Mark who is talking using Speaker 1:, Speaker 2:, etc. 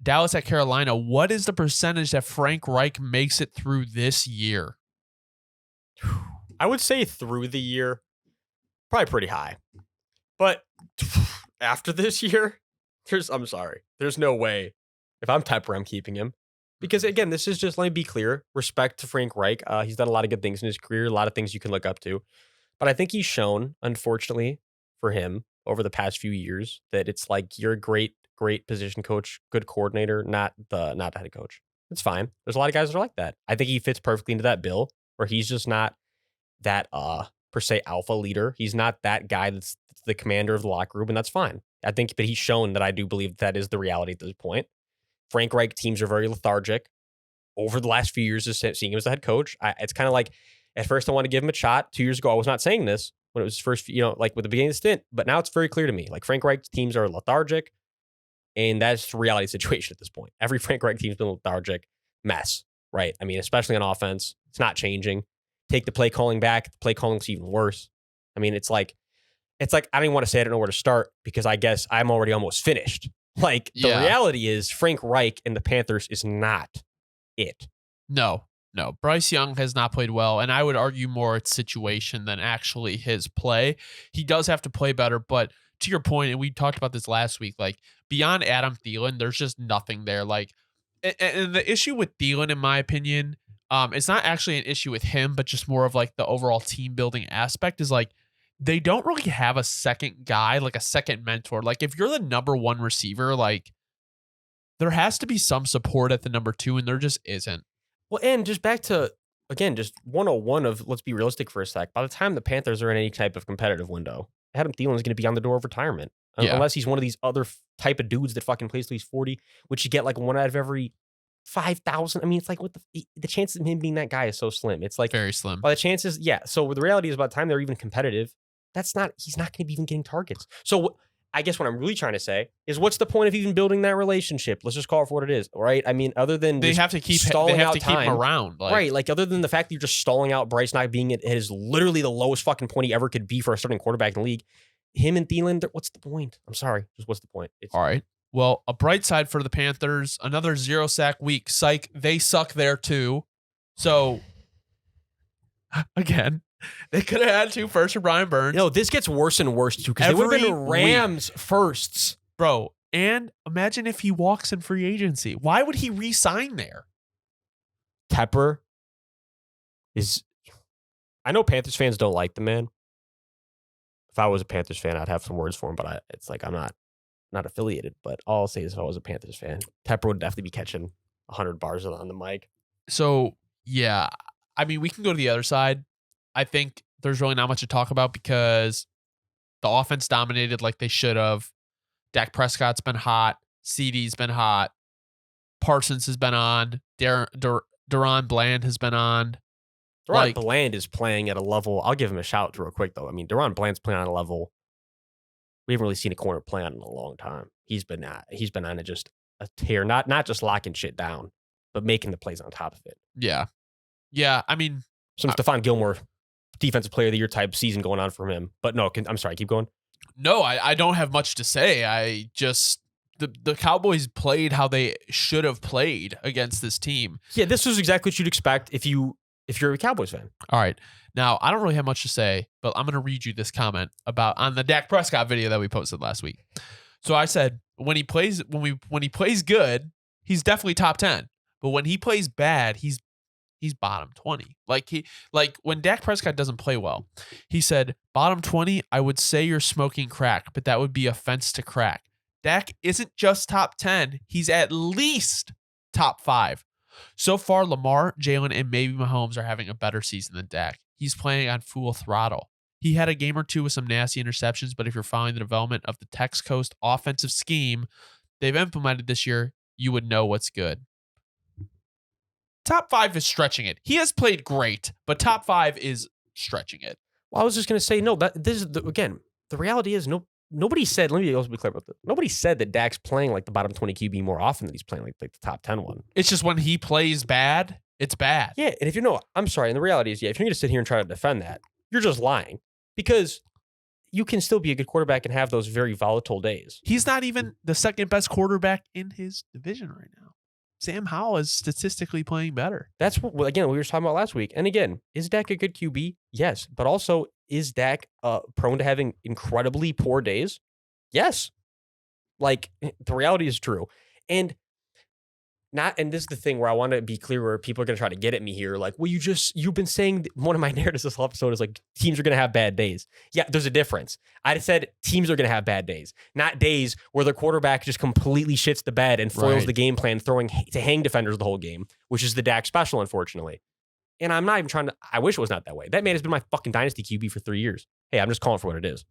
Speaker 1: Dallas at Carolina. What is the percentage that Frank Reich makes it through this year?
Speaker 2: I would say through the year, probably pretty high. But after this year, I'm sorry. There's no way. If I'm Tepper, I'm keeping him. Because again, this is just, let me be clear, respect to Frank Reich. He's done a lot of good things in his career, a lot of things you can look up to. But I think he's shown, unfortunately for him, over the past few years, that it's like you're a great position coach, good coordinator, not the head coach. It's fine. There's a lot of guys that are like that. I think he fits perfectly into that bill where he's just not that per se alpha leader. He's not that guy that's the commander of the locker room, and that's fine. I think, but he's shown that I do believe that is the reality at this point. Frank Reich teams are very lethargic over the last few years, just seeing him as the head coach. It's kind of like, at first I want to give him a shot. 2 years ago, I was not saying this when it was first, like with the beginning of the stint, but now it's very clear to me. Like Frank Reich's teams are lethargic, and that's the reality situation at this point. Every Frank Reich team's been a lethargic mess, right? I mean, especially on offense, it's not changing. Take the play calling back, the play calling's even worse. I mean, it's like I don't even want to say I don't know where to start because I guess I'm already almost finished. Like the reality is Frank Reich and the Panthers is not it.
Speaker 1: No. Bryce Young has not played well, and I would argue more it's situation than actually his play. He does have to play better, but to your point, and we talked about this last week, like beyond Adam Thielen, there's just nothing there. Like, and the issue with Thielen, in my opinion, it's not actually an issue with him, but just more of like the overall team building aspect is like they don't really have a second guy, like a second mentor. Like if you're the number one receiver, like there has to be some support at the number two, and there just isn't.
Speaker 2: Well, and just back to, again, just 101 of let's be realistic for a sec. By the time the Panthers are in any type of competitive window, Adam Thielen is going to be on the door of retirement. Unless he's one of these other type of dudes that fucking plays till he's 40, which you get like one out of every 5,000. I mean, it's like what the chances of him being that guy is so slim. It's like
Speaker 1: very slim.
Speaker 2: By the chances, yeah. So the reality is, by the time they're even competitive, he's not going to be even getting targets. So I guess what I'm really trying to say is, what's the point of even building that relationship? Let's just call it for what it is, right? I mean, other than
Speaker 1: they have to keep
Speaker 2: stalling out
Speaker 1: keep
Speaker 2: time,
Speaker 1: him around,
Speaker 2: right? Like other than the fact that you're just stalling out Bryce not being at his literally the lowest fucking point he ever could be for a starting quarterback in the league. Him and Thielen, what's the point? I'm sorry, just what's the point?
Speaker 1: All right. Well, a bright side for the Panthers, another 0-sack week. Psych, they suck there too. So, again, they could have had 2 firsts for Brian Burns.
Speaker 2: No, this gets worse and worse too because they would have been Rams firsts.
Speaker 1: Bro, and imagine if he walks in free agency. Why would he re-sign there?
Speaker 2: Tepper is... I know Panthers fans don't like the man. If I was a Panthers fan, I'd have some words for him, but it's like I'm not affiliated. But all I'll say is if I was a Panthers fan, Tepper would definitely be catching 100 bars on the mic.
Speaker 1: So, yeah. I mean, we can go to the other side. I think there's really not much to talk about because the offense dominated like they should have. Dak Prescott's been hot. CeeDee's been hot. Parsons has been on. Deron Bland has been on.
Speaker 2: Deron Bland is playing at a level. I'll give him a shout real quick, though. I mean, Deron Bland's playing on a level we haven't really seen a corner play on in a long time. He's been on just a tear, not just locking shit down, but making the plays on top of it.
Speaker 1: Yeah. I mean,
Speaker 2: some Stephon Gilmore defensive player of the year type season going on for him. But no, I'm sorry, keep going.
Speaker 1: No, I don't have much to say. I just the Cowboys played how they should have played against this team.
Speaker 2: Yeah, this was exactly what you'd expect if you're a Cowboys fan.
Speaker 1: All right. Now, I don't really have much to say, but I'm going to read you this comment on the Dak Prescott video that we posted last week. So I said, when he plays good, he's definitely top 10. But when he plays bad, he's bottom 20. Like when Dak Prescott doesn't play well, he said, bottom 20, I would say you're smoking crack, but that would be a fence to crack. Dak isn't just top 10. He's at least top 5. So far, Lamar, Jalen, and maybe Mahomes are having a better season than Dak. He's playing on full throttle. He had a game or two with some nasty interceptions, but if you're following the development of the Tex Coast offensive scheme they've implemented this year, you would know what's good. Top 5 is stretching it. He has played great, but top 5 is stretching it.
Speaker 2: Well, I was just going to say, no, this is, again, the reality is nobody said, let me also be clear about this. Nobody said that Dak's playing like the bottom 20 QB more often than he's playing like the top 10 one.
Speaker 1: It's just when he plays bad, it's bad.
Speaker 2: Yeah, and I'm sorry, and the reality is, if you're going to sit here and try to defend that, you're just lying. Because you can still be a good quarterback and have those very volatile days.
Speaker 1: He's not even the second best quarterback in his division right now. Sam Howell is statistically playing better.
Speaker 2: That's what, again, we were talking about last week. And again, is Dak a good QB? Yes. But also, is Dak prone to having incredibly poor days? Yes. Like, the reality is true. And this is the thing where I want to be clear where people are going to try to get at me here. Like, well, you've been saying one of my narratives this whole episode is like teams are going to have bad days. Yeah, there's a difference. I said teams are going to have bad days, not days where their quarterback just completely shits the bed and foils the game plan, throwing to hang defenders the whole game, which is the Dak special, unfortunately. And I'm not even I wish it was not that way. That man has been my fucking dynasty QB for 3 years. Hey, I'm just calling for what it is.